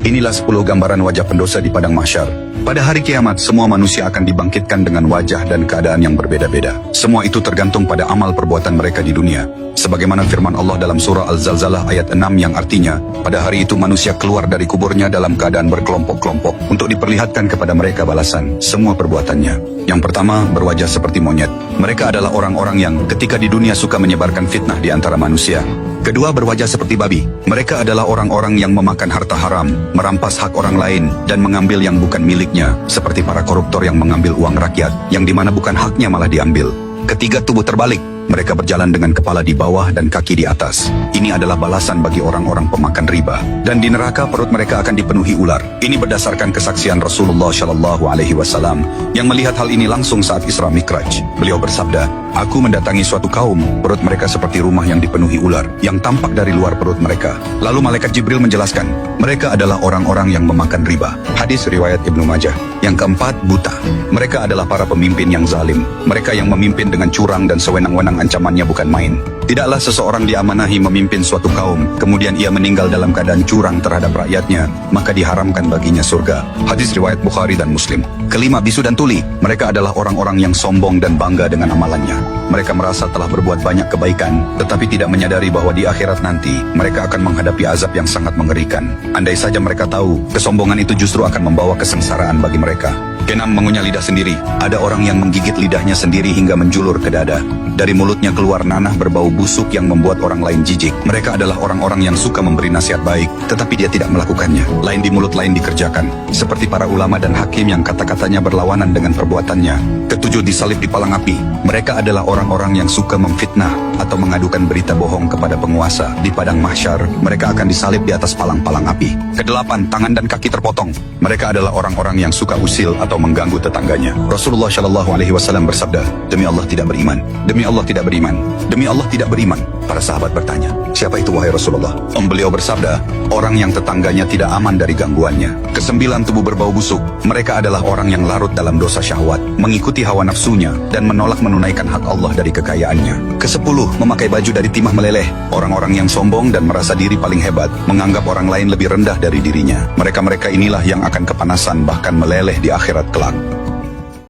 Inilah 10 gambaran wajah pendosa di padang mahsyar. Pada hari kiamat, semua manusia akan dibangkitkan dengan wajah dan keadaan yang berbeda-beda. Semua itu tergantung pada amal perbuatan mereka di dunia. Sebagaimana firman Allah dalam surah Al-Zalzalah ayat 6 yang artinya, pada hari itu manusia keluar dari kuburnya dalam keadaan berkelompok-kelompok untuk diperlihatkan kepada mereka balasan semua perbuatannya. Yang pertama, berwajah seperti monyet. Mereka adalah orang-orang yang ketika di dunia suka menyebarkan fitnah di antara manusia. Kedua, berwajah seperti babi. Mereka adalah orang-orang yang memakan harta haram, merampas hak orang lain, dan mengambil yang bukan miliknya, seperti para koruptor yang mengambil uang rakyat, yang dimana bukan haknya malah diambil. Ketiga, tubuh terbalik. Mereka berjalan dengan kepala di bawah dan kaki di atas. Ini adalah balasan bagi orang-orang pemakan riba. Dan di neraka perut mereka akan dipenuhi ular. Ini berdasarkan kesaksian Rasulullah Shallallahu Alaihi Wasallam yang melihat hal ini langsung saat Isra Mikraj. Beliau bersabda, "Aku mendatangi suatu kaum, perut mereka seperti rumah yang dipenuhi ular, yang tampak dari luar perut mereka." Lalu malaikat Jibril menjelaskan, mereka adalah orang-orang yang memakan riba. Hadis riwayat Ibnu Majah. Yang keempat, buta. Mereka adalah para pemimpin yang zalim. Mereka yang memimpin dengan curang dan sewenang-wenang, ancamannya bukan main. Tidaklah seseorang diamanahi memimpin suatu kaum, kemudian ia meninggal dalam keadaan curang terhadap rakyatnya, maka diharamkan baginya surga. Hadis riwayat Bukhari dan Muslim. Kelima, bisu dan tuli. Mereka adalah orang-orang yang sombong dan bangga dengan amalannya. Mereka merasa telah berbuat banyak kebaikan, tetapi tidak menyadari bahwa di akhirat nanti, mereka akan menghadapi azab yang sangat mengerikan. Andai saja mereka tahu, kesombongan itu justru akan membawa kesengsaraan bagi mereka. Keenam, mengunyah lidah sendiri. Ada orang yang menggigit lidahnya sendiri hingga menjulur ke dada. Dari mulutnya keluar nanah berbau busuk yang membuat orang lain jijik. Mereka adalah orang-orang yang suka memberi nasihat baik, tetapi dia tidak melakukannya. Lain di mulut, lain dikerjakan. Seperti para ulama dan hakim yang kata-katanya berlawanan dengan perbuatannya. Ketujuh, disalib di palang api. Mereka adalah orang-orang yang suka memfitnah atau mengadukan berita bohong kepada penguasa. Di padang mahsyar, mereka akan disalib di atas palang-palang api. Kedelapan, tangan dan kaki terpotong. Mereka adalah orang-orang yang suka usil atau mengganggu tetangganya. Rasulullah Shallallahu Alaihi Wasallam bersabda, "Demi Allah tidak beriman, demi Allah tidak beriman, demi Allah tidak beriman." Para sahabat bertanya, "Siapa itu wahai Rasulullah?" Beliau bersabda, "Orang yang tetangganya tidak aman dari gangguannya." Kesembilan, tubuh berbau busuk. Mereka adalah orang yang larut dalam dosa syahwat, mengikuti hawa nafsunya, dan menolak menunaikan hak Allah dari kekayaannya. Kesepuluh, memakai baju dari timah meleleh. Orang-orang yang sombong dan merasa diri paling hebat, menganggap orang lain lebih rendah dari dirinya. Mereka-mereka inilah yang akan kepanasan bahkan meleleh di akhirat kelak.